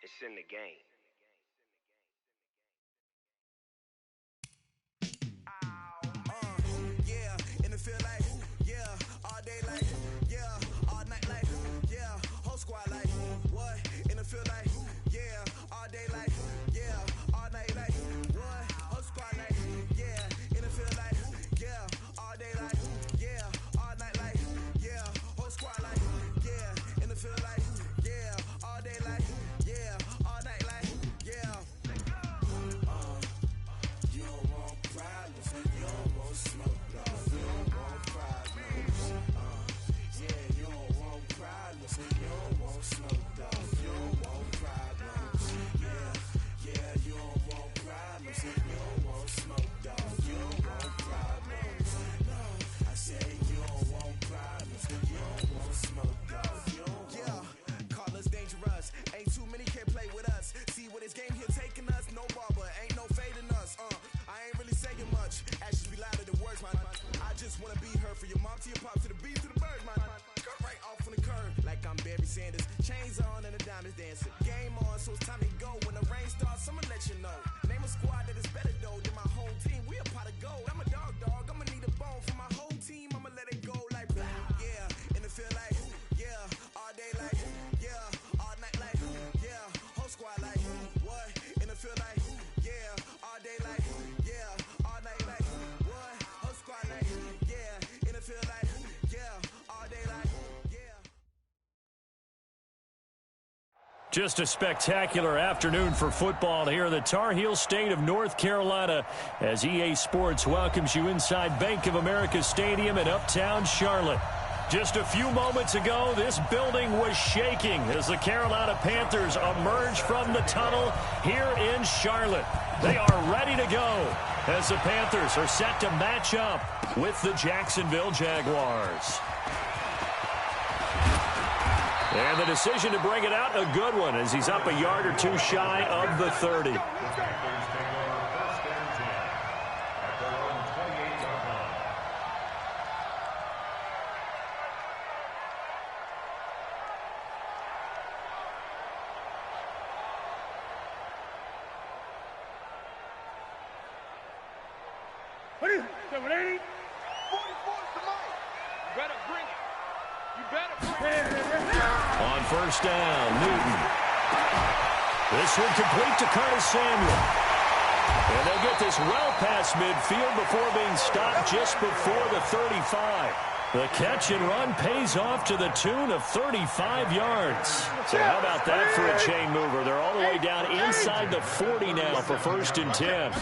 It's in the game. Yeah, in the field like, yeah, all day like, yeah, all night like, yeah, whole squad like, what? In the field like, yeah, all day like, yeah, all night like, what? Whole squad like, yeah, in the field like, yeah, all day like, yeah, all night like, yeah, whole squad like, yeah, in the field like, yeah, all day like, yeah, all night like, yeah. You don't want problems, you don't want smoke, dog. You don't want problems. Yeah, you don't want problems, you don't want smoke, dog. You don't want problems. Yeah, you don't want problems, you don't want smoke, dog. You don't want problems. No, I say you don't want problems, you don't want smoke, dog. You don't want. Call us dangerous. Ain't too many can play with us. See what this game here taking us. No barber, ain't no fading us. I ain't really saying much. Actions be louder than words, man. I just wanna be heard for your mom to your pop to the beat to the birds, man. Cut right off on the curb like I'm Barry Sanders. Chains on and the diamonds dancing. Game on, so it's time to go. When the rain starts, I'ma let you know. Name a squad that is better though than my whole team. We a pot of gold. I'm a dog. I'ma need a bone for my whole team. I'ma let it go like blah. Yeah, in the field like, yeah, all day like, yeah, all night like, yeah, whole squad like, what? In the field like, yeah, all day like, yeah, all night like, what? Whole squad like, yeah, in the field like, yeah, all day like, yeah. Just a spectacular afternoon for football here in the Tar Heel state of North Carolina as EA Sports welcomes you inside Bank of America Stadium in Uptown Charlotte. Just a few moments ago, this building was shaking as the Carolina Panthers emerge from the tunnel here in Charlotte. They are ready to go as the Panthers are set to match up with the Jacksonville Jaguars. And the decision to bring it out, a good one, as he's up a yard or two shy of the 30. What is it? 780? 44's the mic. You better bring it. You better bring it. On first down, Newton. This one complete to Curtis Samuel. And they'll get this well past midfield before being stopped just before the 35. The catch and run pays off to the tune of 35 yards. So how about that for a chain mover? They're all the way down inside the 40 now for 1st and 10.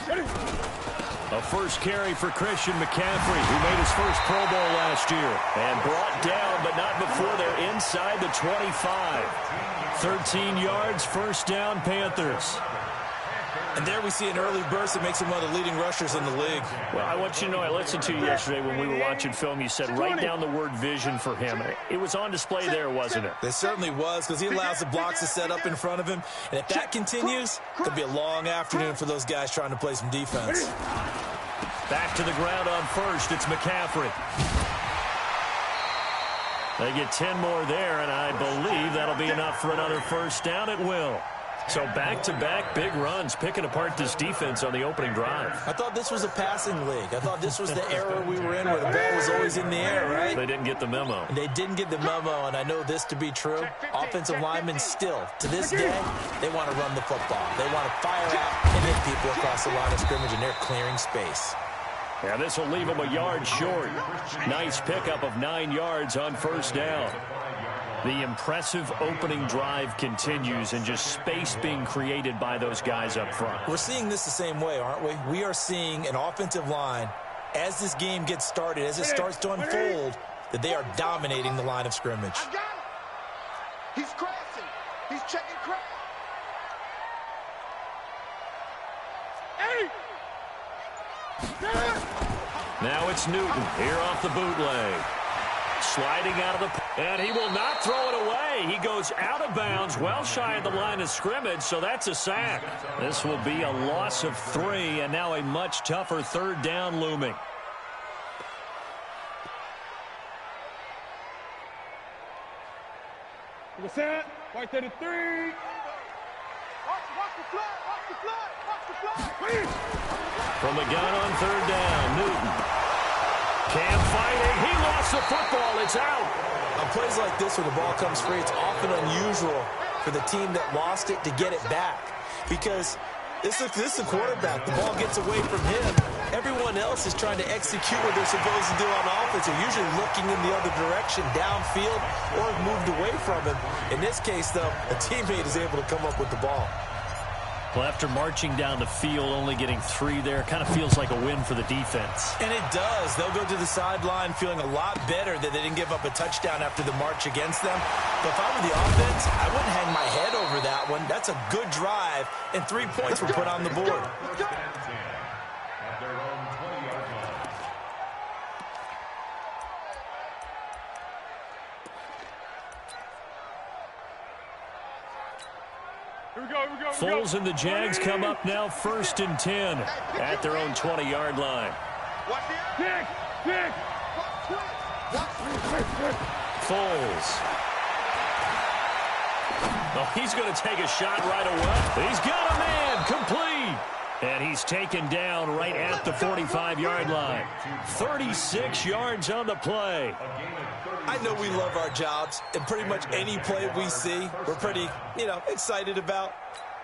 A first carry for Christian McCaffrey, who made his first Pro Bowl last year. And brought down, but not before they're inside the 25. 13 yards, first down, Panthers. And there we see an early burst that makes him one of the leading rushers in the league. Well, I want you to know, I listened to you yesterday when we were watching film. You said write down the word vision for him. It was on display there, wasn't it? It certainly was, because he allows the blocks to set up in front of him. And if that continues, it could be a long afternoon for those guys trying to play some defense. Back to the ground on first. It's McCaffrey. They get 10 more there, and I believe that'll be enough for another first down. It will. So back-to-back big runs, picking apart this defense on the opening drive. I thought this was a passing league. I thought this was the era we were in where the ball was always in the air, right? They didn't get the memo. They didn't get the memo, and I know this to be true. Offensive linemen still, to this day, they want to run the football. They want to fire out and hit people across the line of scrimmage, and they're clearing space. Yeah, this will leave them a yard short. Nice pickup of 9 yards on first down. The impressive opening drive continues, and just space being created by those guys up front. We're seeing this the same way, aren't we? We are seeing an offensive line, as this game gets started, as it starts to unfold, that they are dominating the line of scrimmage. I got him. He's crashing. He's checking crash. Hey! Now it's Newton here off the bootleg. Sliding out of the... And he will not throw it away. He goes out of bounds, well shy of the line of scrimmage, so that's a sack. This will be a loss of 3, and now a much tougher third down looming. Set. White 33. From the gun on third down, Newton. Cam fighting. He lost the football. It's out. On plays like this where the ball comes free, it's often unusual for the team that lost it to get it back. Because this is the quarterback. The ball gets away from him. Everyone else is trying to execute what they're supposed to do on offense. They're usually looking in the other direction, downfield, or have moved away from him. In this case, though, a teammate is able to come up with the ball. Well, after marching down the field, only getting 3 there, kind of feels like a win for the defense. And it does. They'll go to the sideline feeling a lot better that they didn't give up a touchdown after the march against them. But if I were the offense, I wouldn't hang my head over that one. That's a good drive, and 3 points were put on the board. Foles and the Jags come up now 1st and 10 at their own 20-yard line. Foles. Oh, he's going to take a shot right away. He's got a man complete. And he's taken down right at the 45-yard line. 36 yards on the play. I know we love our jobs, and pretty much any play we see, we're pretty, excited about.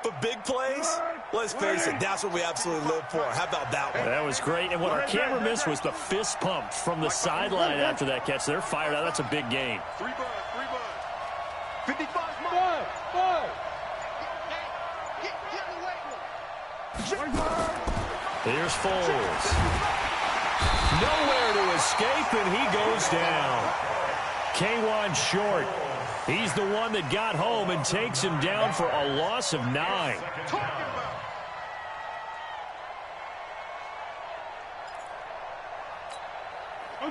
But big plays, let's face it, that's what we absolutely live for. How about that one? That was great. And what our camera missed was the fist pump from the sideline after that catch. They're fired out. That's a big gain. 55 Here's Foles. Nowhere to escape, and he goes down. K1 short. He's the one that got home and takes him down for a loss of 9.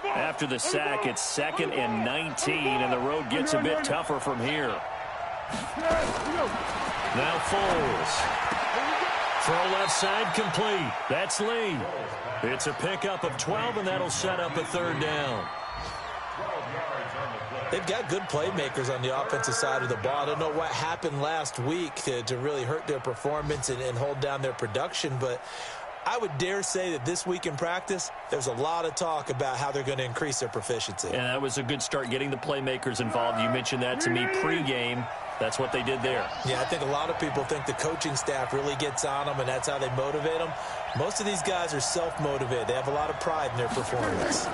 After the sack, it's 2nd and 19, and the road gets a bit tougher from here. Now Foles. Throw left side complete. That's Lee. It's a pickup of 12, and that'll set up a 3rd down. They've got good playmakers on the offensive side of the ball. I don't know what happened last week to really hurt their performance and hold down their production, but I would dare say that this week in practice, there's a lot of talk about how they're going to increase their proficiency. And that was a good start getting the playmakers involved. You mentioned that to me pregame. That's what they did there. Yeah, I think a lot of people think the coaching staff really gets on them, and that's how they motivate them. Most of these guys are self-motivated. They have a lot of pride in their performance.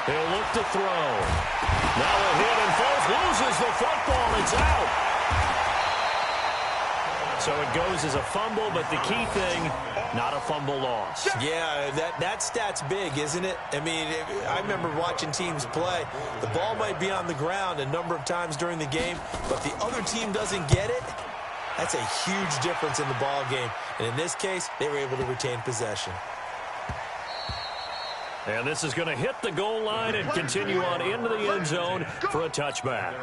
He'll look to throw. Now a hit, and Foles loses the football. It's out. So it goes as a fumble, but the key thing, not a fumble loss. Yeah, that stat's big, isn't it? I mean, I remember watching teams play. The ball might be on the ground a number of times during the game, but the other team doesn't get it. That's a huge difference in the ball game. And in this case, they were able to retain possession. And this is going to hit the goal line and continue on into the end zone for a touchback.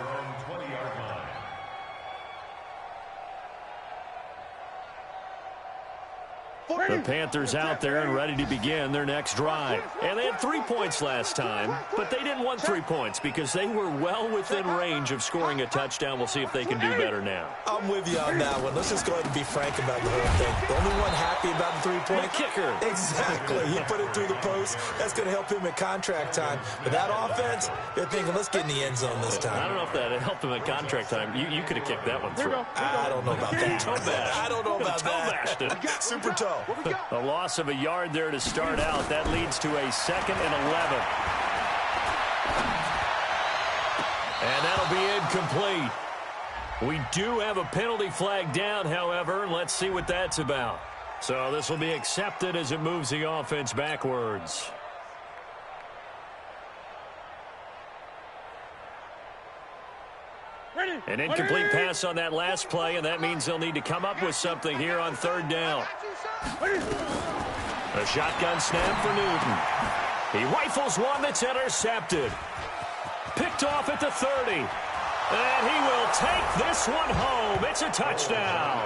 The Panthers out there and ready to begin their next drive. And they had 3 points last time, but they didn't want 3 points because they were well within range of scoring a touchdown. We'll see if they can do better now. I'm with you on that one. Let's just go ahead and be frank about the whole thing. The only one happy about the 3-point kicker. Exactly. He put it through the post. That's going to help him at contract time. But that offense, they're thinking, let's get in the end zone this time. I don't know if that helped him at contract time. You could have kicked that one through. I don't know about that. I don't know about that. Super toe. A loss of a yard there to start out. That leads to a 2nd and 11. And that'll be incomplete. We do have a penalty flag down, however. Let's see what that's about. So this will be accepted as it moves the offense backwards. An incomplete pass on that last play, and that means they'll need to come up with something here on 3rd down. A shotgun snap for Newton. He rifles one that's intercepted. Picked off at the 30. And he will take this one home. It's a touchdown.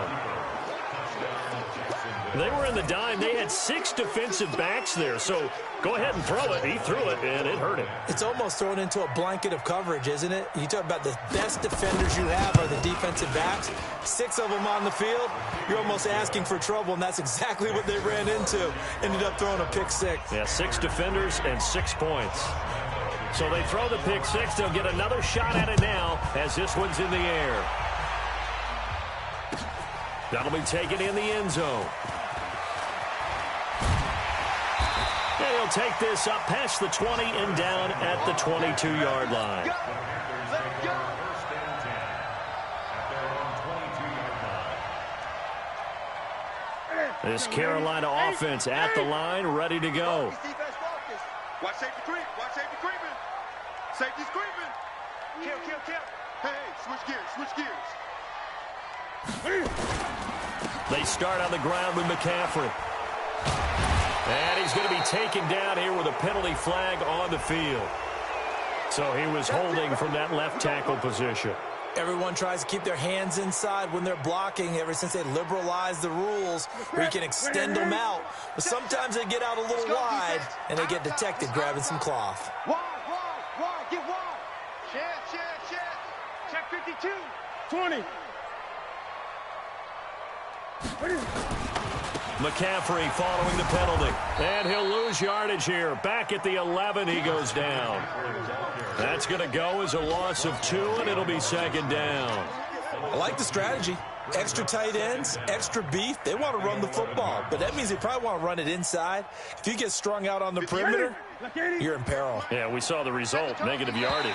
They were in the dime. They had 6 defensive backs there, so go ahead and throw it. He threw it, and it hurt him. It's almost thrown into a blanket of coverage, isn't it? You talk about the best defenders you have are the defensive backs. 6 of them on the field. You're almost asking for trouble, and that's exactly what they ran into. Ended up throwing a pick 6. Yeah, 6 defenders and 6 points. So they throw the pick 6. They'll get another shot at it now as this one's in the air. That'll be taken in the end zone. And he'll take this up past the 20 and down at the 22-yard line. This Carolina offense at the line, ready to go. Watch safety creep. Watch safety creeping. Safety's creeping. Kill. Hey, switch gears. They start on the ground with McCaffrey. And he's going to be taken down here with a penalty flag on the field. So he was holding from that left tackle position. Everyone tries to keep their hands inside when they're blocking ever since they liberalized the rules where you can extend them out. But sometimes they get out a little wide and they get detected grabbing some cloth. Wide, get wide. Share. Check 52. 20. McCaffrey following the penalty. And he'll lose yardage here. Back at the 11, he goes down. That's going to go as a loss of 2, and it'll be second down. I like the strategy. Extra tight ends, extra beef. They want to run the football, but that means they probably want to run it inside. If you get strung out on the perimeter, you're in peril. Yeah, we saw the result, negative yardage.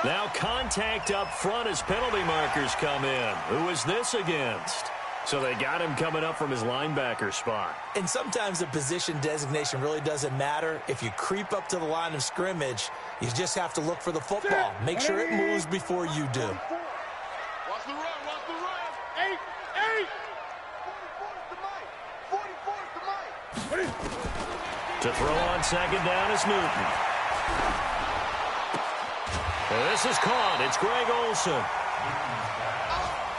Now contact up front as penalty markers come in. Who is this against? So they got him coming up from his linebacker spot. And sometimes the position designation really doesn't matter. If you creep up to the line of scrimmage, you just have to look for the football. Make sure it moves before you do. Watch the run. 8. 44's the mic. To throw on second down is Newton. This is caught. It's Greg Olsen.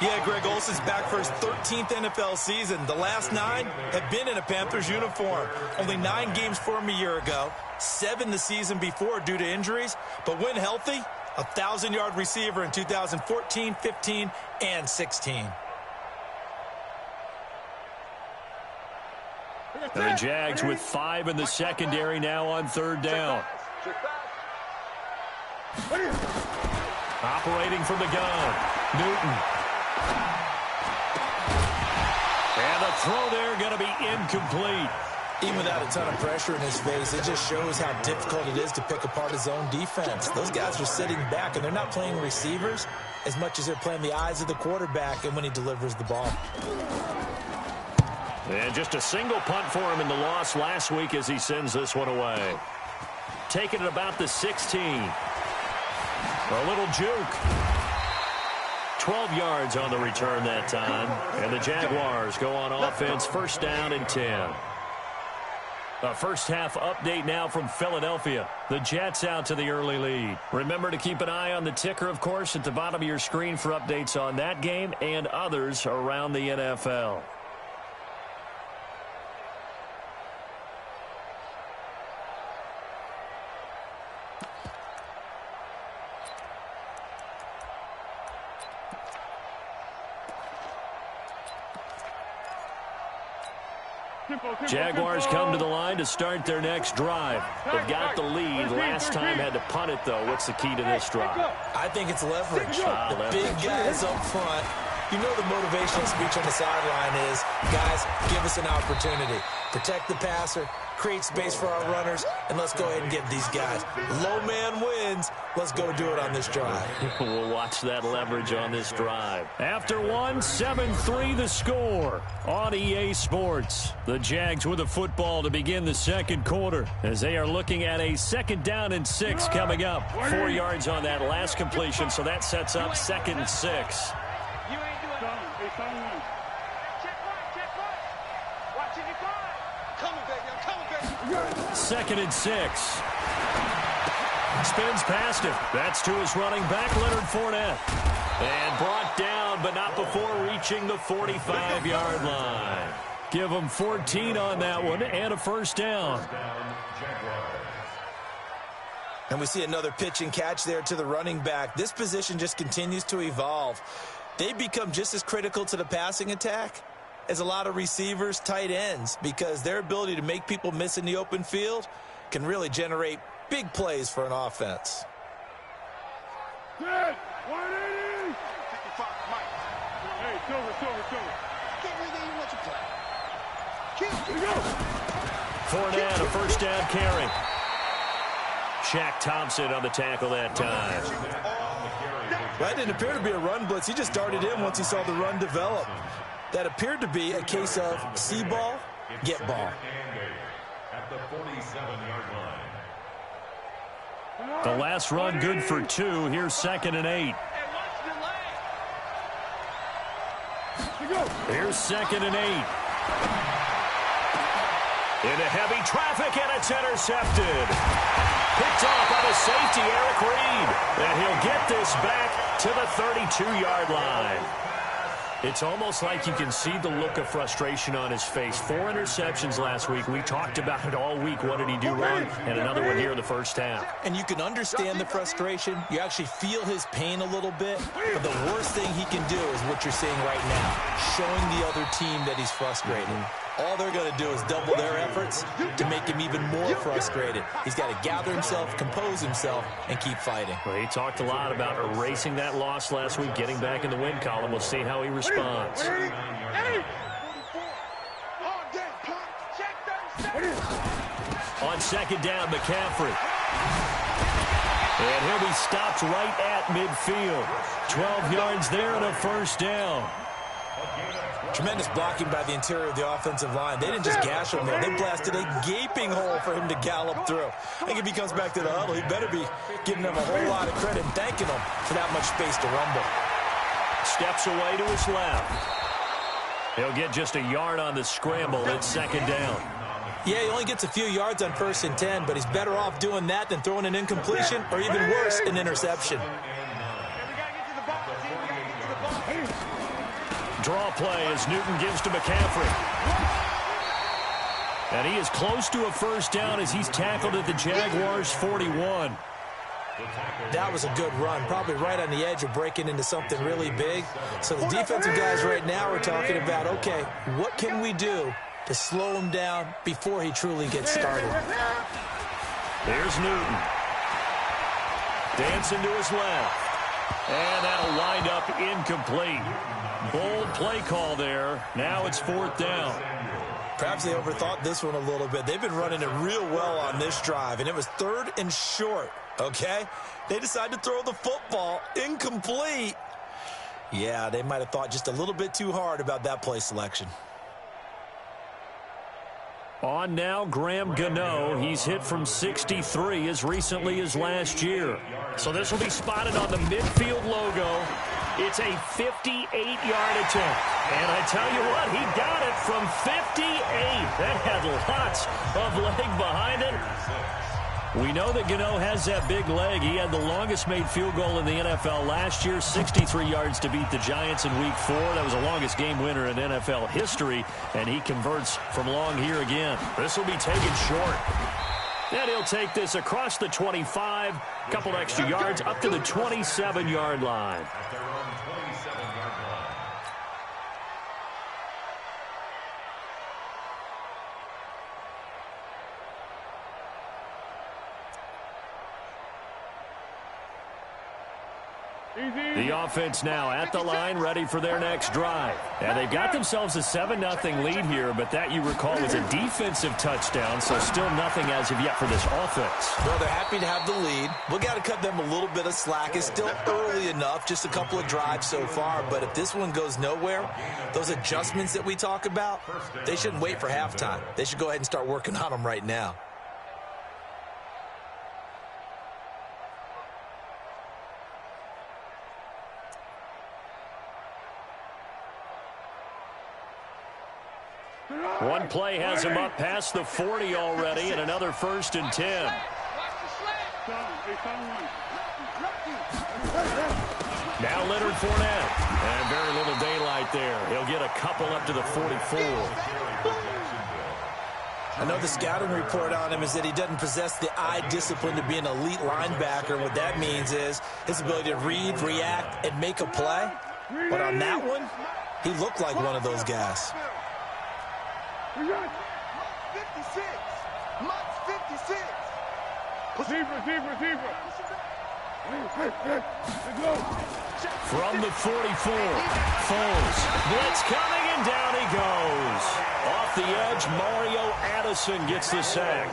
Yeah, Greg Olsen's back for his 13th NFL season. The last 9 have been in a Panthers uniform. Only 9 games for him a year ago, 7 the season before due to injuries. But when healthy, a 1,000-yard receiver in 2014, 15, and 16. And the Jags with 5 in the secondary now on third down. Operating from the gun, Newton. And the throw there going to be incomplete. Even without a ton of pressure in his face, it just shows how difficult it is to pick apart his own defense. Those guys are sitting back, and they're not playing receivers as much as they're playing the eyes of the quarterback and when he delivers the ball. And just a single punt for him in the loss last week as he sends this one away. Taking it about the 16. A little juke. 12 yards on the return that time. And the Jaguars go on offense, first down and 10. A first half update now from Philadelphia. The Jets out to the early lead. Remember to keep an eye on the ticker, of course, at the bottom of your screen for updates on that game and others around the NFL. Jaguars come to the line to start their next drive. They've got the lead. Last time had to punt it, though. What's the key to this drive? I think it's leverage. The big guys up front. You know the motivational speech on the sideline is, guys, give us an opportunity. Protect the passer, create space for our runners, and let's go ahead and get these guys. Low man wins. Let's go do it on this drive. We'll watch that leverage on this drive. After one, 7-3 the score on EA Sports. The Jags with the football to begin the second quarter as they are looking at a second down and 6 coming up. 4 yards on that last completion, so that sets up second and 6. Second and 6. Spins past him. That's to his running back, Leonard Fournette. And brought down, but not before reaching the 45-yard line. Give him 14 on that one and a first down. And we see another pitch and catch there to the running back. This position just continues to evolve. They become just as critical to the passing attack as a lot of receivers, tight ends, because their ability to make people miss in the open field can really generate big plays for an offense. Dead. 180. 55, Mike. Hey, Silver. Here we go. Fournette, a first down carry. Shaq Thompson on the tackle that time. That didn't appear to be a run blitz. He just darted in once he saw the run develop. That appeared to be a case of see ball, get ball. At the 47-yard line. The last run good for 2. Here's 2nd and 8. Here's 2nd and 8. Into heavy traffic, and it's intercepted. Picked off by the safety, Eric Reed. And he'll get this back to the 32-yard line. It's almost like you can see the look of frustration on his face. 4 interceptions last week. We talked about it all week. What did he do wrong? And another one here in the first half. And you can understand the frustration. You actually feel his pain a little bit. But the worst thing he can do is what you're seeing right now, showing the other team that he's frustrated. All they're going to do is double their efforts to make him even more frustrated. He's got to gather himself, compose himself, and keep fighting. Well, he talked a lot about erasing that loss last week, getting back in the win column. We'll see how he responds. On 2nd down, McCaffrey. And he'll be stopped right at midfield. 12 yards there and a first down. Tremendous blocking by the interior of the offensive line. They didn't just gash him there. They blasted a gaping hole for him to gallop through. I think if he comes back to the huddle, he better be giving them a whole lot of credit and thanking them for that much space to rumble. Steps away to his left. He'll get just a yard on the scramble. It's 2nd down. Yeah, he only gets a few yards on 1st and 10, but he's better off doing that than throwing an incompletion or even worse, an interception. Draw play as Newton gives to McCaffrey. And he is close to a first down as he's tackled at the Jaguars' 41. That was a good run, probably right on the edge of breaking into something really big. So the defensive guys right now are talking about, okay, what can we do to slow him down before he truly gets started? There's Newton. Dancing to his left. And that'll wind up incomplete. Bold play call there. Now it's 4th down. Perhaps they overthought this one a little bit. They've been running it real well on this drive, and it was 3rd and short, okay? They decided to throw the football incomplete. Yeah, they might have thought just a little bit too hard about that play selection. On now, Graham Gano. He's hit from 63 as recently as last year. So this will be spotted on the midfield logo. It's a 58-yard attempt. And I tell you what, he got it from 58. That had lots of leg behind it. We know that Gano has that big leg. He had the longest made field goal in the NFL last year, 63 yards to beat the Giants in Week 4. That was the longest game winner in NFL history, and he converts from long here again. This will be taken short. And he'll take this across the 25, a couple extra yards, up to the 27-yard line. The offense now at the line, ready for their next drive. And they've got themselves a 7-0 lead here, but that, you recall, was a defensive touchdown, so still nothing as of yet for this offense. Well, they're happy to have the lead. We got to cut them a little bit of slack. It's still early enough, just a couple of drives so far, but if this one goes nowhere, those adjustments that we talk about, they shouldn't wait for halftime. They should go ahead and start working on them right now. One play has him up past the 40 already, and another 1st and 10. Now Leonard Fournette. And very little daylight there. He'll get a couple up to the 44. I know the scouting report on him is that he doesn't possess the eye discipline to be an elite linebacker. What that means is his ability to read, react, and make a play. But on that one, he looked like one of those guys. 56. Much 56. Receiver. From the 44, Foles. Blitz coming, and down he goes. Off the edge, Mario Addison gets the sack.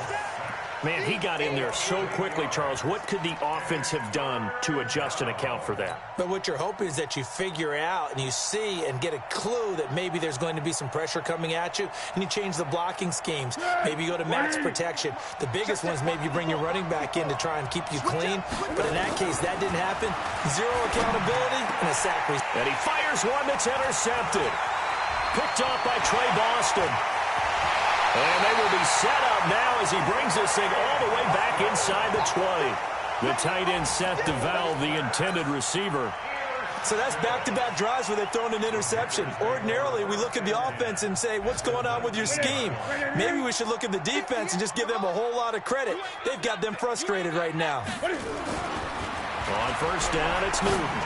Man, he got in there so quickly, Charles. What could the offense have done to adjust and account for that? But what you're hoping is that you figure out and you see and get a clue that maybe there's going to be some pressure coming at you, and you change the blocking schemes. Maybe you go to max protection. The biggest one is maybe you bring your running back in to try and keep you clean. But in that case, that didn't happen. Zero accountability and a sack. And he fires one that's intercepted. Picked off by Trey Boston. And they will be set up now as he brings this thing all the way back inside the 20. The tight end Seth DeVal, the intended receiver. So that's back-to-back drives where they've thrown an interception. Ordinarily, we look at the offense and say, what's going on with your scheme? Maybe we should look at the defense and just give them a whole lot of credit. They've got them frustrated right now. On first down, it's Newton.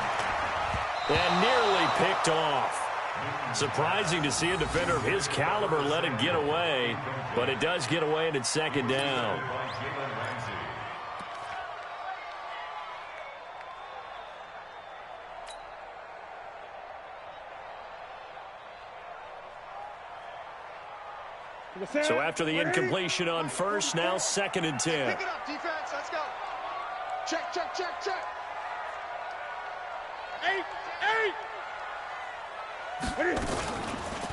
And nearly picked off. Surprising to see a defender of his caliber let it get away, but it does get away and it's second down. So after the incompletion on first, now second and 10. Pick it up, defense. Let's go. Check. Eight.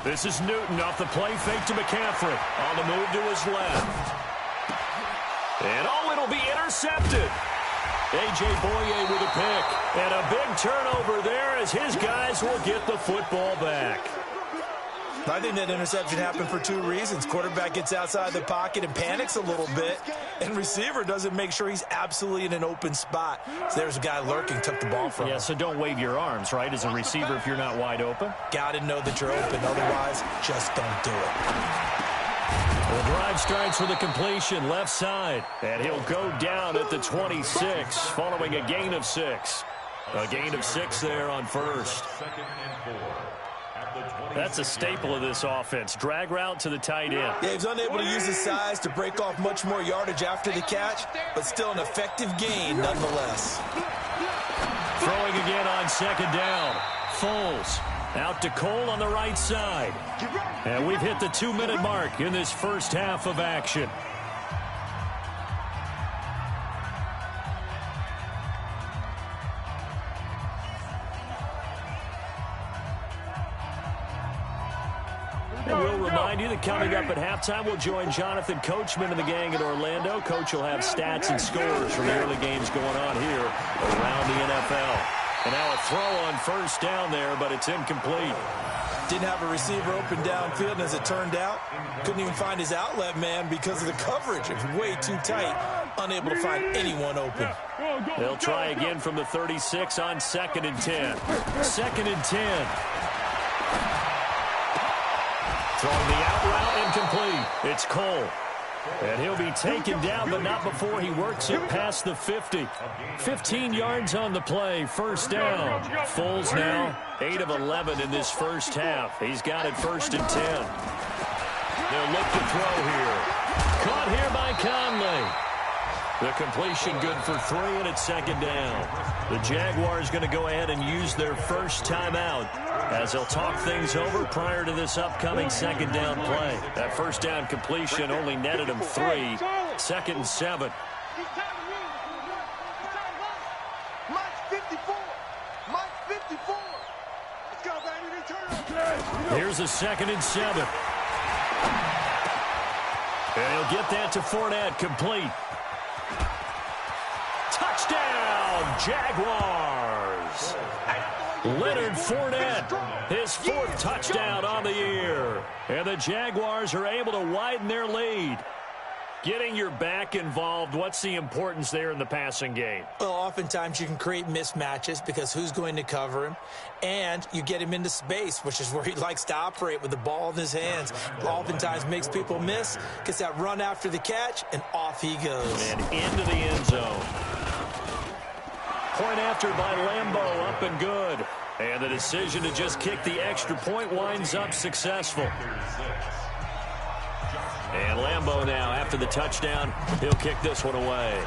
This is Newton off the play fake to McCaffrey. On the move to his left. And it'll be intercepted. A.J. Boye with a pick. And a big turnover there as his guys will get the football back. I think that interception happened for two reasons. Quarterback gets outside the pocket and panics a little bit, and receiver doesn't make sure he's absolutely in an open spot. So there's a guy lurking, took the ball from him. Yeah, so don't wave your arms, right, as a receiver if you're not wide open. Got to know that you're open. Otherwise, just don't do it. The drive starts with a completion left side, and he'll go down at the 26 following a gain of 6. A gain of 6 there on first. That's a staple of this offense. Drag route to the tight end. Yeah, he's unable to use his size to break off much more yardage after the catch, but still an effective gain nonetheless. Throwing again on second down. Foles out to Cole on the right side. And we've hit the 2-minute mark in this first half of action. And we'll remind you that coming up at halftime, we'll join Jonathan Coachman and the gang in Orlando. Coach will have stats and scores from the early games going on here around the NFL. And now a throw on first down there, but it's incomplete. Didn't have a receiver open downfield, and as it turned out, couldn't even find his outlet man because of the coverage. It was way too tight, unable to find anyone open. They'll try again from the 36 on second and 10. Second and 10. Throwing the out route incomplete. It's Cole. And he'll be taken down, but not before he works it past the 50. 15 yards on the play. First down. Foles now 8 of 11 in this first half. He's got it first and 10. They'll look to throw here. Caught here by Conley. The completion good for 3, and it's second down. The Jaguars going to go ahead and use their first timeout as they'll talk things over prior to this upcoming second down play. That first down completion only netted him 3. Second and 7. Mike 54. Mike 54. Let's go, baby. Here's a second and 7. And he'll get that to Fournette, complete. Touchdown, Jaguars. Leonard Fournette, his 4th touchdown on the year. And the Jaguars are able to widen their lead. Getting your back involved, what's the importance there in the passing game? Well, oftentimes you can create mismatches because who's going to cover him? And you get him into space, which is where he likes to operate with the ball in his hands. Oftentimes makes people miss, gets that run after the catch, and off he goes. And into the end zone. Point after by Lambeau, up and good. And the decision to just kick the extra point winds up successful. And Lambeau now, after the touchdown, he'll kick this one away.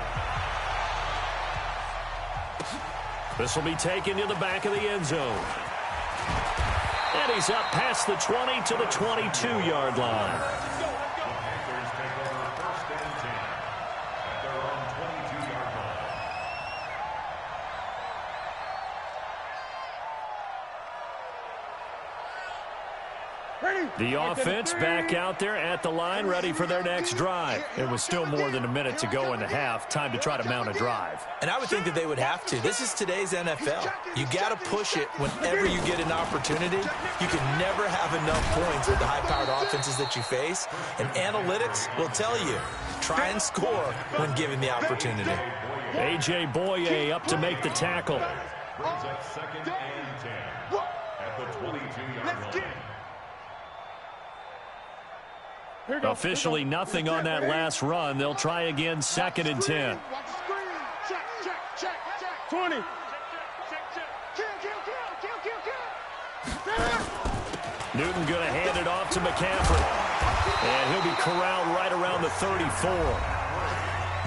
This will be taken to the back of the end zone. And he's up past the 20 to the 22-yard line. The offense back out there at the line, ready for their next drive. It was still more than a minute to go in the half. Time to try to mount a drive. And I would think that they would have to. This is today's NFL. You got to push it whenever you get an opportunity. You can never have enough points with the high-powered offenses that you face. And analytics will tell you, try and score when given the opportunity. A.J. Boye up to make the tackle. Brings up 2nd and 10 at the 22-yard line. Officially nothing on that last run. They'll try again, 2nd and 10. Watch the screen. Check. 20. Kill. Newton going to hand it off to McCaffrey. And he'll be corralled right around the 34.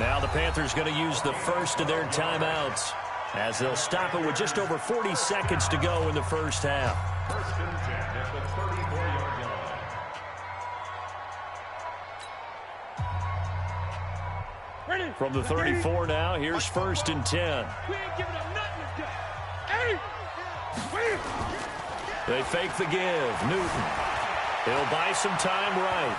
Now the Panthers going to use the first of their timeouts as they'll stop it with just over 40 seconds to go in the first half. 1st and 10 at the 34-yard line. From the 34 now, here's 1st and 10. We ain't giving up nothing. Hey! They fake the give. Newton. He'll buy some time right.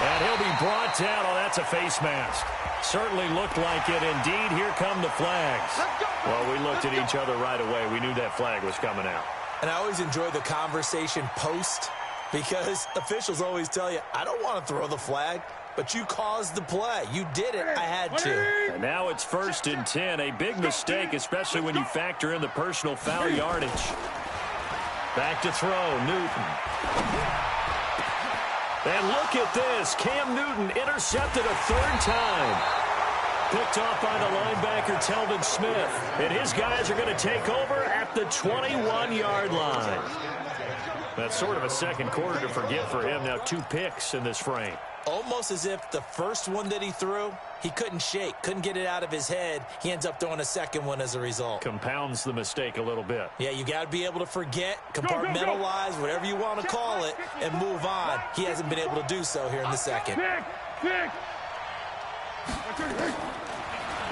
And he'll be brought down. Oh, that's a face mask. Certainly looked like it. Indeed, here come the flags. Well, we looked at each other right away. We knew that flag was coming out. And I always enjoy the conversation post because officials always tell you, I don't want to throw the flag. But you caused the play. You did it. I had to. And now it's 1st and 10. A big mistake, especially when you factor in the personal foul yardage. Back to throw, Newton. And look at this. Cam Newton intercepted a 3rd time. Picked off by the linebacker, Telvin Smith. And his guys are going to take over at the 21-yard line. That's sort of a second quarter to forget for him. Now 2 picks in this frame. Almost as if the first one that he threw, he couldn't shake, couldn't get it out of his head. He ends up throwing a second one as a result. Compounds the mistake a little bit. Yeah, you got to be able to forget, compartmentalize, whatever you want to call it, and move on. He hasn't been able to do so here in the second. Pick.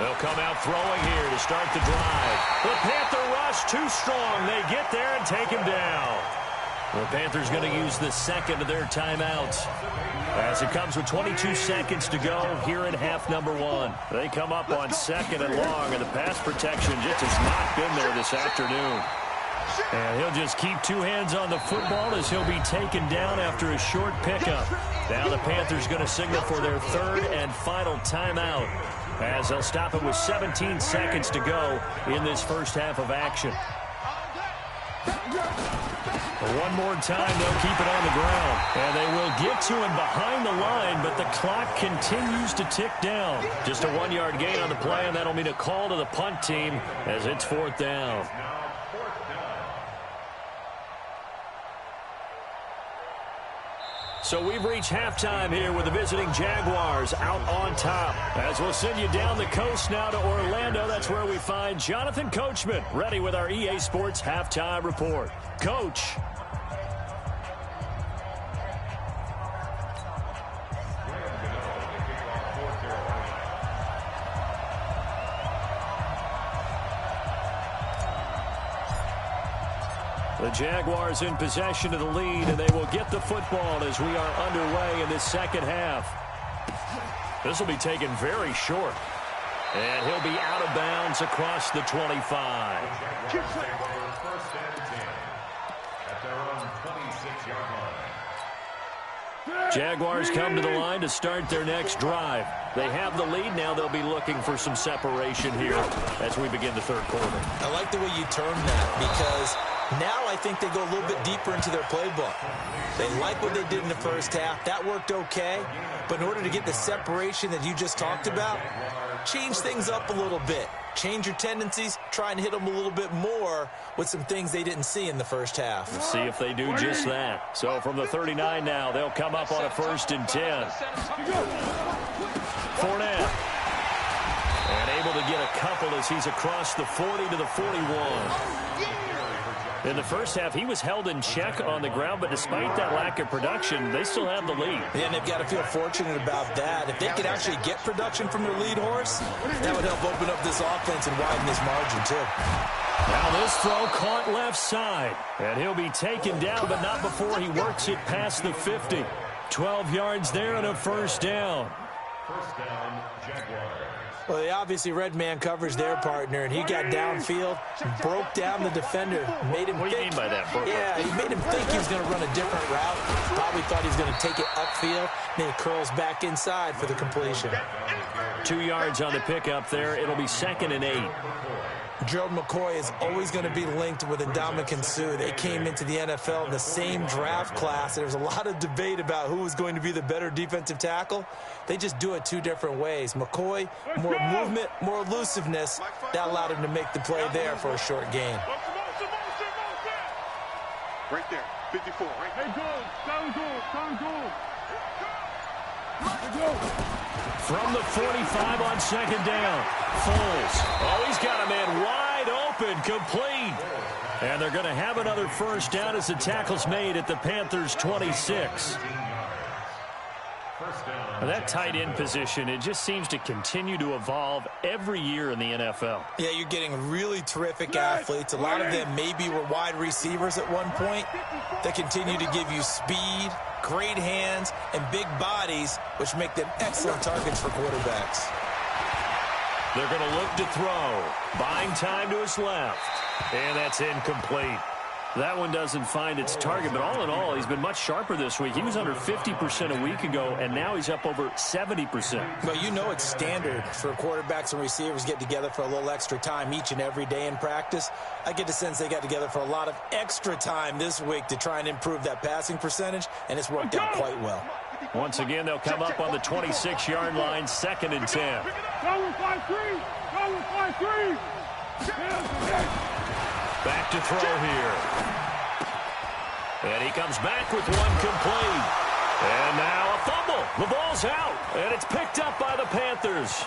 They'll come out throwing here to start the drive. The Panther rush too strong. They get there and take him down. The Panthers going to use the second of their timeouts as it comes with 22 seconds to go here in half number 1. They come up on 2nd and long, and the pass protection just has not been there this afternoon. And he'll just keep 2 hands on the football as he'll be taken down after a short pickup. Now the Panthers going to signal for their 3rd and final timeout as they'll stop it with 17 seconds to go in this first half of action. One more time, they'll keep it on the ground. And they will get to him behind the line, but the clock continues to tick down. Just a 1-yard gain on the play, and that'll mean a call to the punt team as it's 4th down. So we've reached halftime here with the visiting Jaguars out on top. As we'll send you down the coast now to Orlando, that's where we find Jonathan Coachman, ready with our EA Sports Halftime Report. Coach. The Jaguars in possession of the lead, and they will get the football as we are underway in this second half. This will be taken very short. And he'll be out of bounds across the 25. First and 10 at their own 26-yard line. Jaguars come to the line to start their next drive. They have the lead. Now they'll be looking for some separation here as we begin the third quarter. I like the way you termed that because now I think they go a little bit deeper into their playbook. They like what they did in the first half. That worked okay. But in order to get the separation that you just talked about, change things up a little bit. Change your tendencies. Try and hit them a little bit more with some things they didn't see in the first half. Let's see if they do just that. So from the 39 now, they'll come up on a 1st and 10. Fournette. And able to get a couple as he's across the 40 to the 41. In the first half, he was held in check on the ground, but despite that lack of production, they still have the lead. Yeah, and they've got to feel fortunate about that. If they could actually get production from their lead horse, that would help open up this offense and widen this margin, too. Now this throw caught left side, and he'll be taken down, but not before he works it past the 50. 12 yards there and a 1st down. First down, Jaguars. Well, they obviously red man covers their partner, and he got downfield, broke down the defender, made him What do you mean by that, Brooke? Yeah, he made him think he was going to run a different route. Probably thought he was going to take it upfield. Then he curls back inside for the completion. 2 yards on the pickup there. It'll be 2nd and 8. Gerald McCoy is always going to be linked with Ndamukong Suh. They came into the NFL in the same draft class. There was a lot of debate about who was going to be the better defensive tackle. They just do it 2 different ways. McCoy, more movement, more elusiveness. That allowed him to make the play there for a short gain. Right there, 54, right there. From the 45 on 2nd down. Foles. Oh, he's got a man wide open, complete. And they're going to have another 1st down as the tackle's made at the Panthers' 26. That tight end position, it just seems to continue to evolve every year in the NFL. Yeah, you're getting really terrific athletes. A lot of them maybe were wide receivers at one point that continue to give you speed, great hands, and big bodies, which make them excellent targets for quarterbacks. They're going to look to throw. Buying time to his left. And that's incomplete. That one doesn't find its target, but all in all, he's been much sharper this week. He was under 50% a week ago, and now he's up over 70%. But you know it's standard for quarterbacks and receivers get together for a little extra time each and every day in practice. I get the sense they got together for a lot of extra time this week to try and improve that passing percentage, and it's worked out quite well. Once again, they'll come up on the 26-yard line, 2nd and 10. Back to throw here. And he comes back with one complete. And now a fumble. The ball's out, and it's picked up by the Panthers.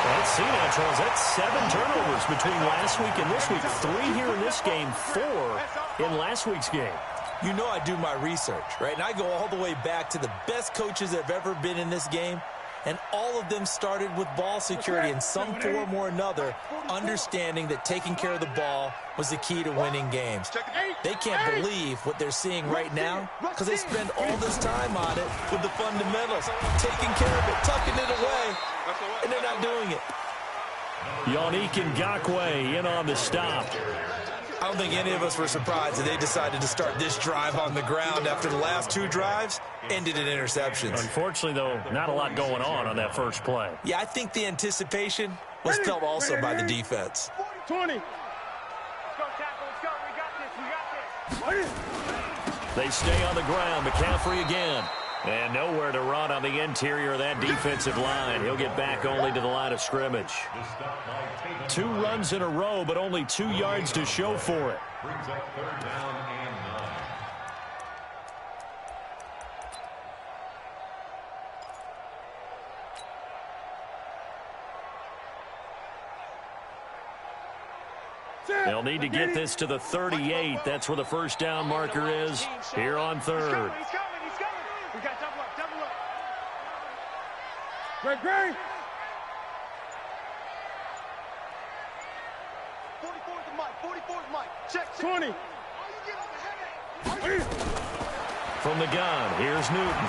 Let's see now, Charles. That's 7 turnovers between last week and this week. 3 here in this game, 4 in last week's game. You know I do my research, right? And I go all the way back to the best coaches that have ever been in this game. And all of them started with ball security in some form or another, understanding that taking care of the ball was the key to winning games. They can't believe what they're seeing right now because they spend all this time on it with the fundamentals, taking care of it, tucking it away, and they're not doing it. Yannick Ngakoue in on the stop. I don't think any of us were surprised that they decided to start this drive on the ground after the last 2 drives ended in interceptions. Unfortunately, though, not a lot going on that first play. Yeah, I think the anticipation was felt also by the defense. 20. They stay on the ground. McCaffrey again. And nowhere to run on the interior of that defensive line. He'll get back only to the line of scrimmage. 2 runs in a row, but only 2 yards to show for it. Brings up 3rd down and 9. They'll need to get this to the 38. That's where the 1st down marker is here on 3rd. He's coming. We got double up. Great. 44's Mike. Check. 20. From the gun, here's Newton.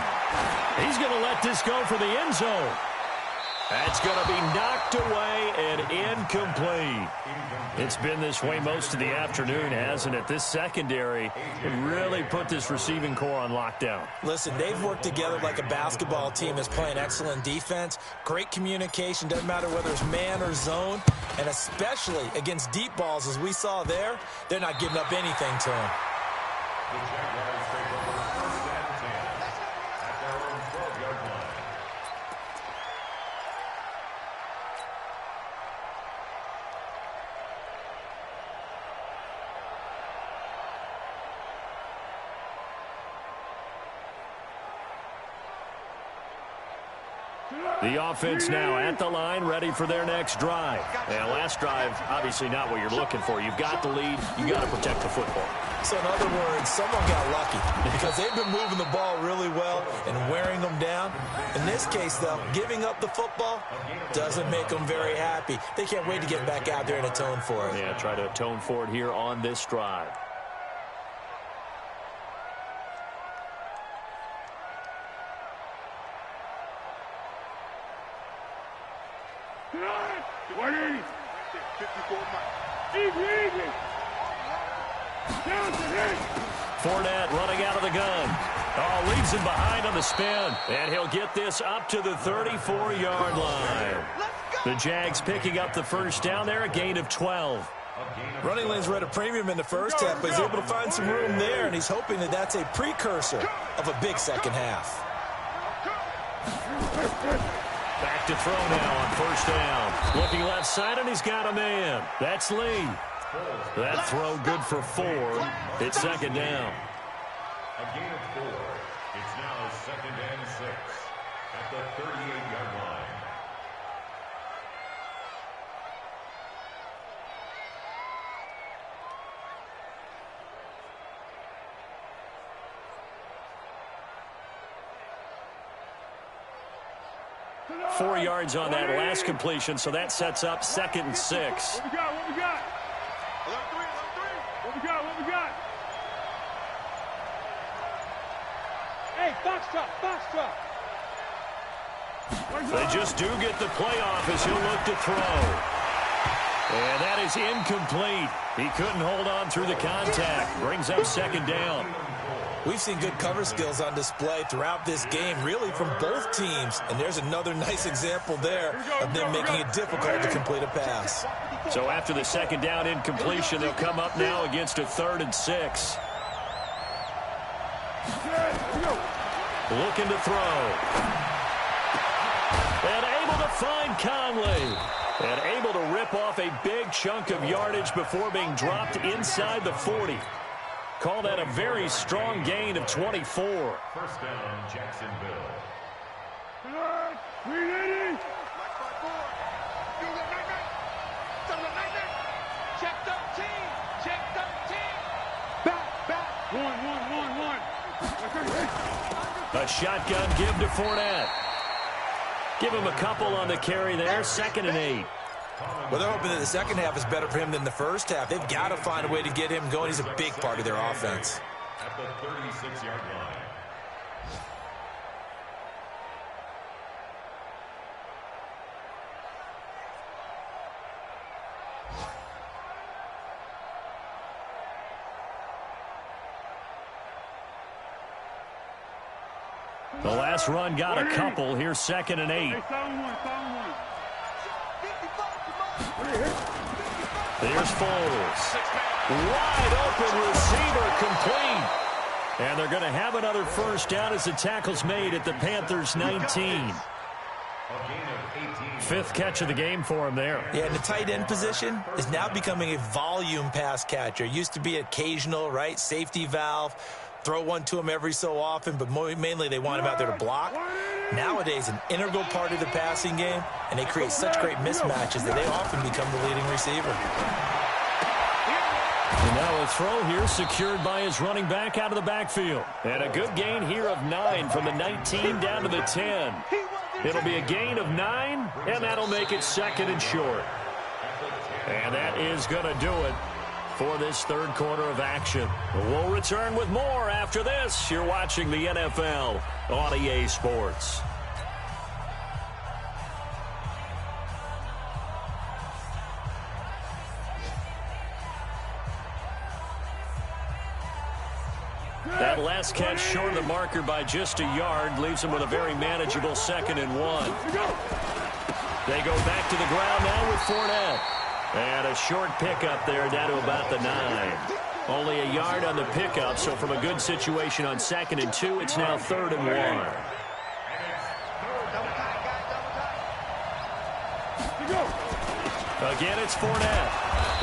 He's going to let this go for the end zone. That's going to be knocked away and incomplete. It's been this way most of the afternoon, hasn't it? This secondary really put this receiving core on lockdown. Listen, they've worked together like a basketball team that's playing excellent defense. Great communication, doesn't matter whether it's man or zone. And especially against deep balls, as we saw there, they're not giving up anything to them. The Jaguars take over 1st and 10 at their own 12-yard line. The offense now at the line, ready for their next drive. And last drive, obviously not what you're looking for. You've got the lead. You've got to protect the football. So in other words, someone got lucky because they've been moving the ball really well and wearing them down. In this case, though, giving up the football doesn't make them very happy. They can't wait to get back out there and atone for it. Yeah, try to atone for it here on this drive. Fournette running out of the gun. Oh, leaves him behind on the spin. And he'll get this up to the 34-yard line. The Jags picking up the first down there, a gain of 12. Running lanes were at a premium in the first half, but he's able to find some room there, and he's hoping that that's a precursor of a big second half. Back to throw now on first down. Looking left side, and he's got a man. That's Lee. That throw good for 4. It's second down. A gain of 4. It's now 2nd and 6 at the 38-yard line. Four yards on that last completion, so that sets up 2nd and 6. What we got? What we got? What we got? Hey, Foxtrot. They just do get the playoff as he'll look to throw. And that is incomplete. He couldn't hold on through the contact. Brings up 2nd down. We've seen good cover skills on display throughout this game, really from both teams. And there's another nice example there of them making it difficult to complete a pass. So after the 2nd down incompletion, they'll come up now against a 3rd and 6. Looking to throw. And able to find Conley. And able to rip off a big chunk of yardage before being dropped inside the 40. Call that a very strong gain of 24. First down, Jacksonville. Check 13. Back. One. A shotgun give to Fournette. Give him a couple on the carry there. 2nd and 8. Well, they're hoping that the second half is better for him than the first half. They've got to find a way to get him going. He's a big part of their offense. At the 36-yard line. The last run got a couple. Here's 2nd and 8. There's Foles. Wide open receiver complete. And they're going to have another first down as the tackle's made at the Panthers' 19. 5th catch of the game for him there. Yeah, and the tight end position is now becoming a volume pass catcher. Used to be occasional, right? Safety valve. Throw one to him every so often, but mainly they want him out there to block. Nowadays, an integral part of the passing game, and they create such great mismatches that they often become the leading receiver. And now a throw here secured by his running back out of the backfield. And a good gain here of 9 from the 19 down to the 10. It'll be a gain of 9, and that'll make it 2nd and short. And that is going to do it for this 3rd quarter of action. We'll return with more after this. You're watching the NFL on EA Sports. That last catch short of the marker by just a yard leaves him with a very manageable 2nd and 1. They go back to the ground now with Fournette. And a short pickup there down to about the 9. Only a yard on the pickup, so from a good situation on 2nd and 2, it's now 3rd and 1. Again, it's Fournette.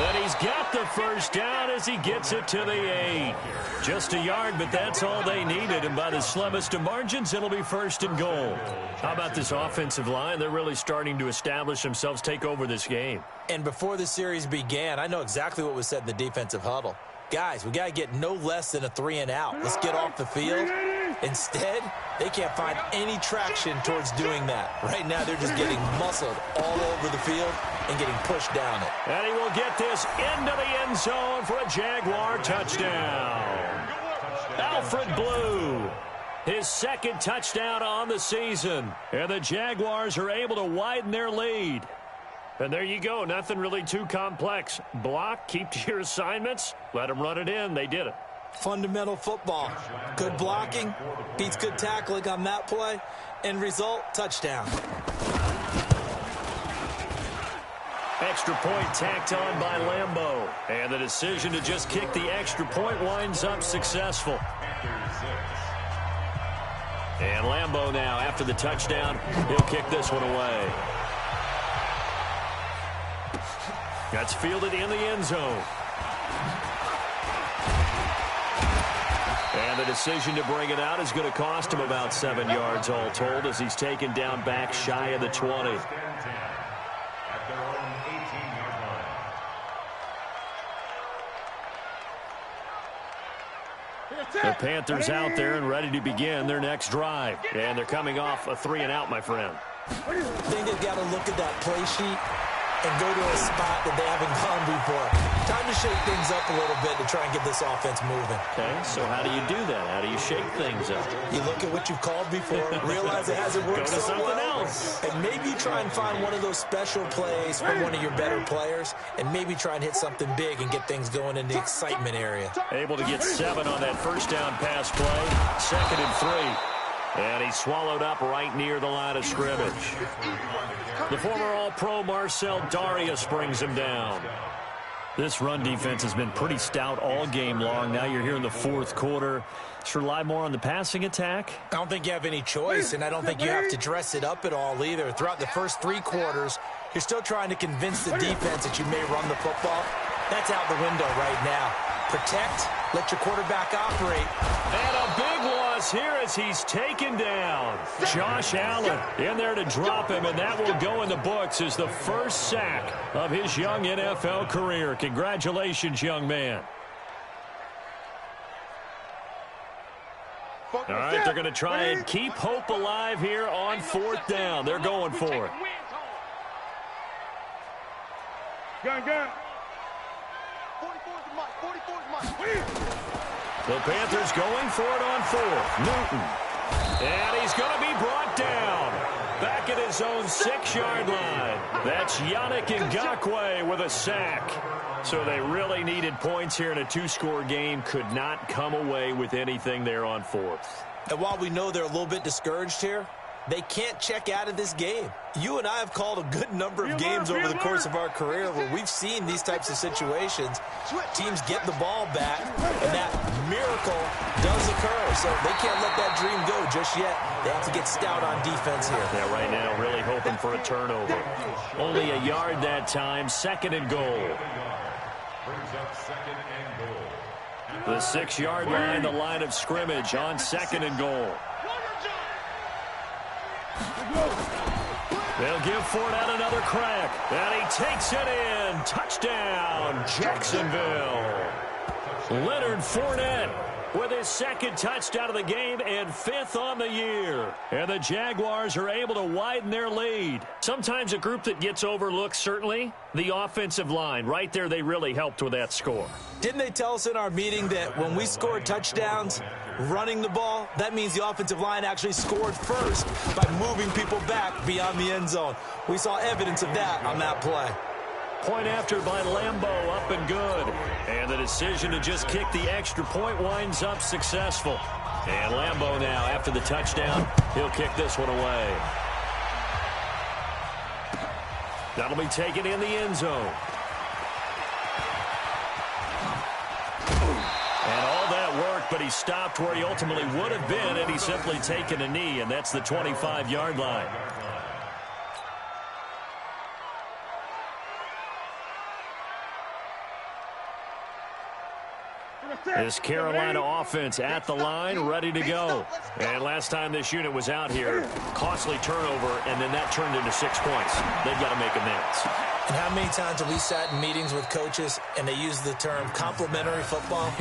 And he's got the first down as he gets it to the 8. Just a yard, but that's all they needed. And by the slimmest of margins, it'll be 1st and goal. How about this offensive line? They're really starting to establish themselves, take over this game. And before the series began, I know exactly what was said in the defensive huddle. Guys, we got to get no less than a 3-and-out. Let's get off the field. Instead, they can't find any traction towards doing that. Right now, they're just getting muscled all over the field and getting pushed down it. And he will get this into the end zone for a Jaguar touchdown. Alfred Blue, his 2nd touchdown on the season. And the Jaguars are able to widen their lead. And there you go. Nothing really too complex. Block, keep to your assignments, let them run it in. They did it. Fundamental football. Good blocking beats good tackling on that play. End result, touchdown. Extra point tacked on by Lambeau. And the decision to just kick the extra point winds up successful. And Lambeau now, after the touchdown, he'll kick this one away. That's fielded in the end zone. And the decision to bring it out is going to cost him about 7 yards all told as he's taken down back shy of the 20. At their own 18-yard line. The Panthers out there and ready to begin their next drive. And they're coming off a 3-and-out, my friend. I think they've got to look at that play sheet and go to a spot that they haven't gone before. Time to shake things up a little bit to try and get this offense moving. Okay, so how do you do that? How do you shake things up? You look at what you've called before, realize it hasn't worked Go to so something well, else. and maybe try and find one of those special plays from one of your better players, and maybe try and hit something big and get things going in the excitement area. Able to get 7 on that first down pass play. 2nd and 3. And he's swallowed up right near the line of scrimmage. The former All-Pro Marcel Darius brings him down. This run defense has been pretty stout all game long. Now you're here in the 4th quarter. Should rely more on the passing attack? I don't think you have any choice, and I don't think you have to dress it up at all either. Throughout the first 3 quarters, you're still trying to convince the defense that you may run the football. That's out the window right now. Protect, let your quarterback operate. And a big loss here as he's taken down. Josh Allen in there to drop him, and that will go in the books as the first sack of his young NFL career. Congratulations, young man. All right, they're going to try and keep hope alive here on 4th down. They're going for it. Gun. The Panthers going for it on 4th. Newton. And he's going to be brought down. Back at his own 6-yard line. That's Yannick Ngakoue with a sack. So they really needed points here in a 2-score game. Could not come away with anything there on 4th. And while we know they're a little bit discouraged here, they can't check out of this game. You and I have called a good number of games over the course of our career where we've seen these types of situations. Teams get the ball back, and that miracle does occur. So they can't let that dream go just yet. They have to get stout on defense here. Yeah, right now really hoping for a turnover. Only a yard that time, 2nd and goal. Brings up 2nd and goal. The 6-yard line, the line of scrimmage on 2nd and goal. They'll give Fournette another crack. And he takes it in. Touchdown, Jacksonville. Leonard Fournette with his 2nd touchdown of the game and 5th on the year. And the Jaguars are able to widen their lead. Sometimes a group that gets overlooked, certainly, the offensive line. Right there, they really helped with that score. Didn't they tell us in our meeting that when we score touchdowns running the ball, that means the offensive line actually scored first by moving people back beyond the end zone? We saw evidence of that on that play. Point after by Lambeau, up and good. And the decision to just kick the extra point winds up successful. And Lambeau now, after the touchdown, he'll kick this one away. That'll be taken in the end zone. And all that work, but he stopped where he ultimately would have been, and he's simply taken a knee, and that's the 25-yard line. This Carolina offense at the line, ready to go. And last time this unit was out here, costly turnover, and then that turned into 6 points. They've got to make amends. And how many times have we sat in meetings with coaches and they use the term complementary football?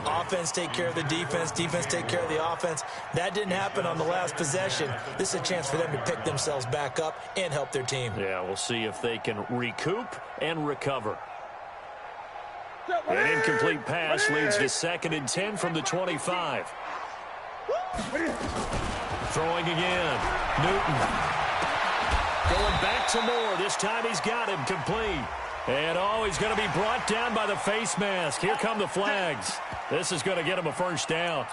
Offense take care of the defense, defense take care of the offense. That didn't happen on the last possession. This is a chance for them to pick themselves back up and help their team. Yeah, we'll see if they can recoup and recover. An incomplete pass leads to 2nd and 10 from the 25. Throwing again. Newton. Going back to Moore. This time he's got him complete. And, oh, he's going to be brought down by the face mask. Here come the flags. This is going to get him a first down.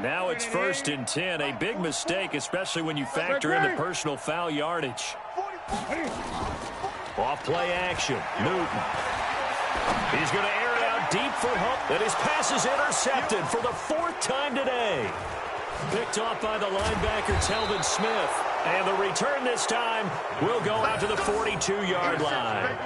Now it's 1st and 10. A big mistake, especially when you factor in the personal foul yardage. Off play action. Newton. He's going to air it out deep for Hunt. And his pass is intercepted for the 4th time today. Picked off by the linebacker, Telvin Smith. And the return this time will go out to the 42-yard line.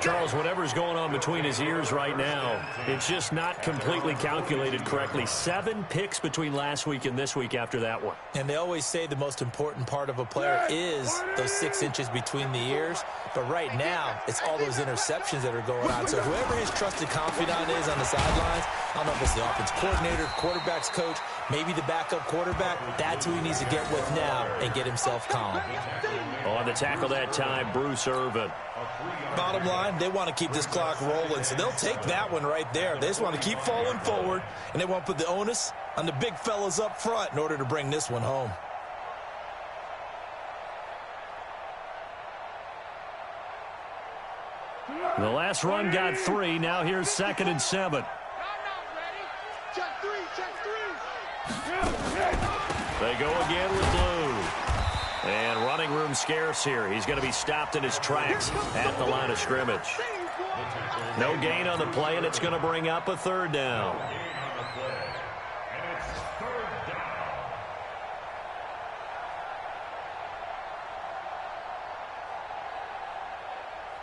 Charles, whatever's going on between his ears right now, it's just not completely calculated correctly. 7 picks between last week and this week after that one. And they always say the most important part of a player is those 6 inches between the ears. But right now, it's all those interceptions that are going on. So whoever his trusted confidant is on the sidelines, I don't know if it's the offense coordinator, quarterback's coach, maybe the backup quarterback, that's who he needs to get with now and get himself calm. On the tackle that time, Bruce Irvin. Bottom line, they want to keep this clock rolling, so they'll take that one right there. They just want to keep falling forward, and they want to put the onus on the big fellas up front in order to bring this one home. The last run got 3. Now here's 2nd and 7. They go again with Blue. And running room scarce here. He's going to be stopped in his tracks at the line of scrimmage. No gain on the play, and it's going to bring up a 3rd down.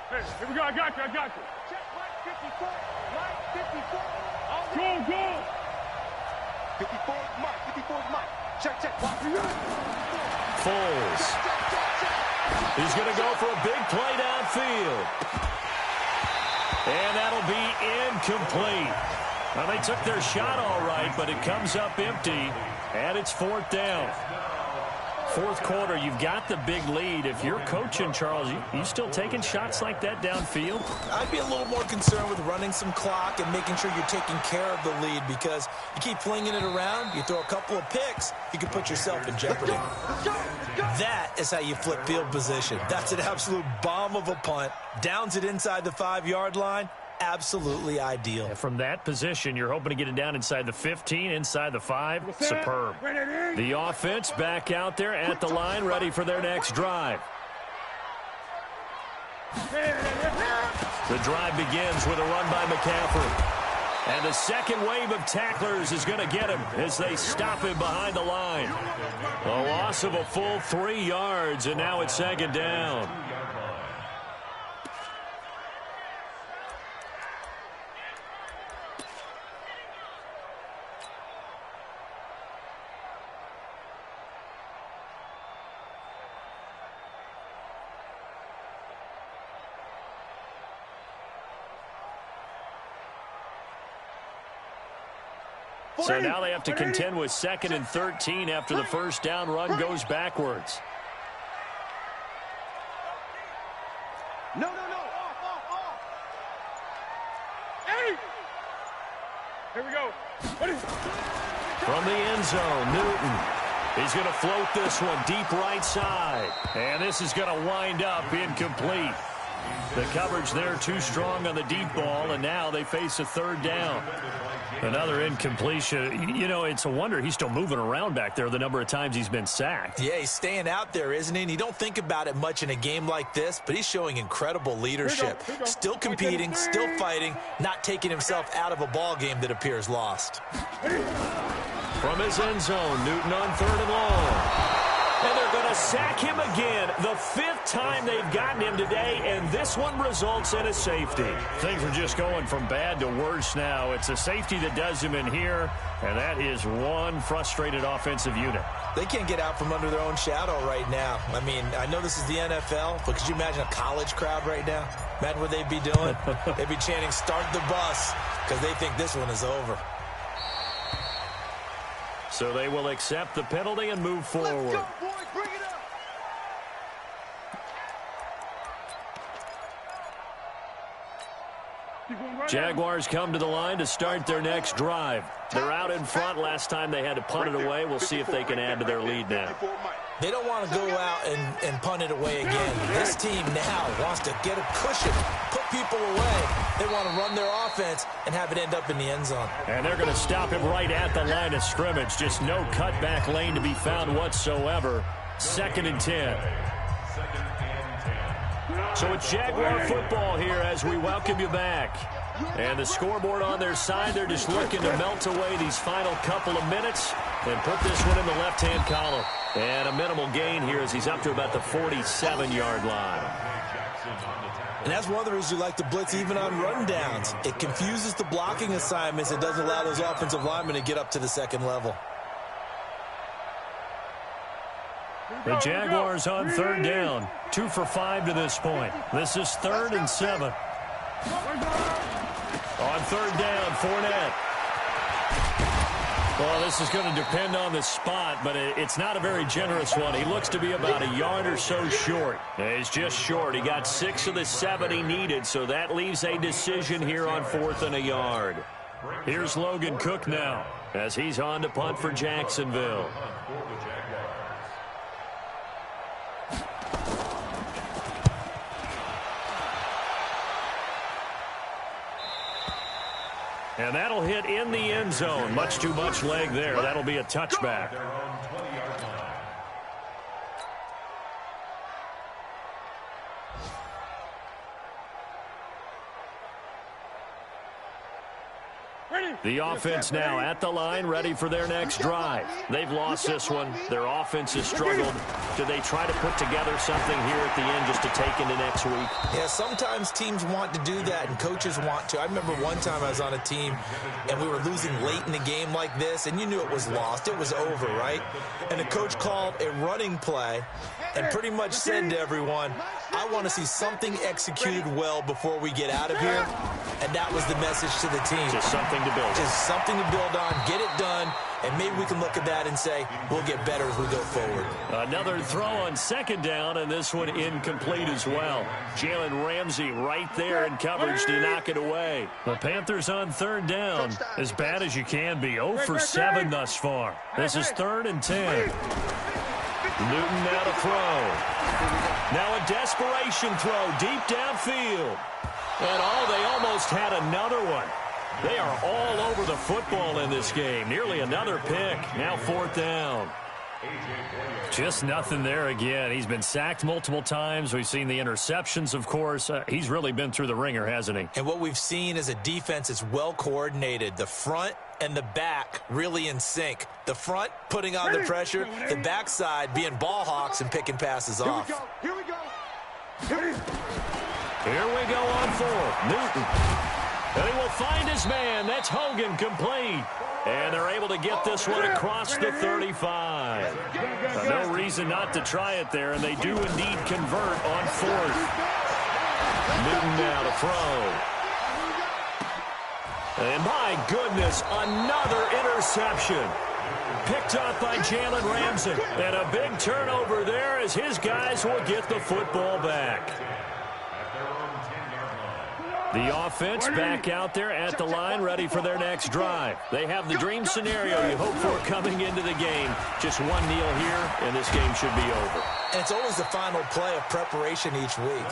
Hey, here we go. I got you. Check Mike 54. Mike 54. Go. 54 is Mike. 54 is Mike. Check. Watch. Foles. He's going to go for a big play downfield. And that'll be incomplete. Well, they took their shot all right, but it comes up empty, and it's 4th down. 4th quarter, you've got the big lead. If you're coaching, Charles, you still taking shots like that downfield? I'd be a little more concerned with running some clock and making sure you're taking care of the lead, because you keep flinging it around, you throw a couple of picks, you can put yourself in jeopardy. That is how you flip field position. That's an absolute bomb of a punt. Downs it inside the 5-yard line. Absolutely ideal. And from that position, you're hoping to get it down inside the 15, inside the 5. Superb. The offense back out there at the line, ready for their next drive. The drive begins with a run by McCaffrey. And the second wave of tacklers is going to get him as they stop him behind the line. A loss of a full 3 yards, and now it's 2nd down. So now they have to contend with 2nd and 13 after the first down run goes backwards. No. Off. Here we go. From the end zone, Newton. He's going to float this one deep right side. And this is going to wind up incomplete. The coverage there too strong on the deep ball, and now they face a third down. Another incompletion. You know, it's a wonder he's still moving around back there the number of times he's been sacked. Yeah, he's staying out there, isn't he? And you don't think about it much in a game like this, but he's showing incredible leadership. Still competing, still fighting, not taking himself out of a ball game that appears lost. From his end zone, Newton on 3rd and long. And they're going to sack him again, the 5th time they've gotten him today, and this one results in a safety. Things are just going from bad to worse now. It's a safety that does him in here, and that is one frustrated offensive unit. They can't get out from under their own shadow right now. I mean, I know this is the NFL, but could you imagine a college crowd right now? Imagine what they'd be doing. They'd be chanting, "Start the bus," because they think this one is over. So they will accept the penalty and move forward. Let's go, boys. Bring it up. Jaguars come to the line to start their next drive. They're out in front. Last time they had to punt it away. We'll see if they can add to their lead now. They don't want to go out and punt it away again. This team now wants to get a cushion, put people away. They want to run their offense and have it end up in the end zone. And they're going to stop him right at the line of scrimmage. Just no cutback lane to be found whatsoever. 2nd and 10. So it's Jaguar football here as we welcome you back. And the scoreboard on their side, they're just looking to melt away these final couple of minutes and put this one in the left-hand column. And a minimal gain here as he's up to about the 47-yard line. And that's one of the reasons you like to blitz even on run downs. It confuses the blocking assignments. It doesn't allow those offensive linemen to get up to the second level. The Jaguars on 3rd down. 2 for 5 to this point. This is 3rd and 7. On 3rd down, Fournette. Well, this is going to depend on the spot, but it's not a very generous one. He looks to be about a yard or so short. He's just short. He got 6 of the 7 he needed, so that leaves a decision here on 4th and a yard. Here's Logan Cook now as he's on to punt for Jacksonville. And that'll hit in the end zone. Much too much leg there. That'll be a touchback. The offense now at the line, ready for their next drive. They've lost this one. Their offense has struggled. Do they try to put together something here at the end just to take into next week? Yeah, sometimes teams want to do that, and coaches want to. I remember one time I was on a team, and we were losing late in the game like this, and you knew it was lost. It was over, right? And the coach called a running play and pretty much said to everyone, I want to see something executed well before we get out of here. And that was the message to the team. Just something to build on. Just something to build on, get it done, and maybe we can look at that and say, we'll get better as we go forward. Another throw on 2nd down, and this one incomplete as well. Jalen Ramsey right there in coverage to knock it away. The Panthers on 3rd down, as bad as you can be. 0 for 7 thus far. This is 3rd and 10. Newton now to throw. Now a desperation throw deep downfield. And they almost had another one. They are all over the football in this game. Nearly another pick. Now 4th down. Just nothing there again. He's been sacked multiple times. We've seen the interceptions, of course. He's really been through the ringer, hasn't he? And what we've seen is a defense that's well coordinated. The front and the back really in sync. The front putting on the pressure, the backside being ball hawks and picking passes off. Here we go. Here we go on 4th. Newton. And he will find his man. That's Hogan, complete. And they're able to get this one across the 35. No reason not to try it there, and they do indeed convert on 4th. Newton now to throw. And my goodness, another interception. Picked up by Jalen Ramsey. And a big turnover there as his guys will get the football back. The offense back out there at the line, ready for their next drive. They have the dream scenario you hope for coming into the game. Just one kneel here, and this game should be over. And it's always the final play of preparation each week.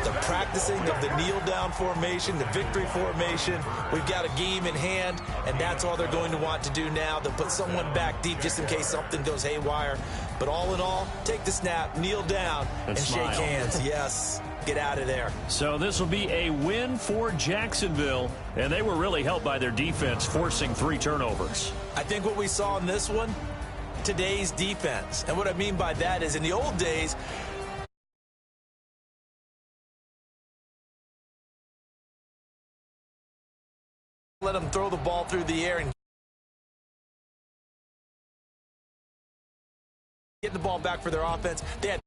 The practicing of the kneel-down formation, the victory formation. We've got a game in hand, and that's all they're going to want to do now. They'll put someone back deep just in case something goes haywire. But all in all, take the snap, kneel down, and shake hands. Yes. Get out of there. So this will be a win for Jacksonville, and they were really helped by their defense forcing 3 turnovers. I think what we saw in this one, today's defense. And what I mean by that is in the old days, let them throw the ball through the air and get the ball back for their offense. They had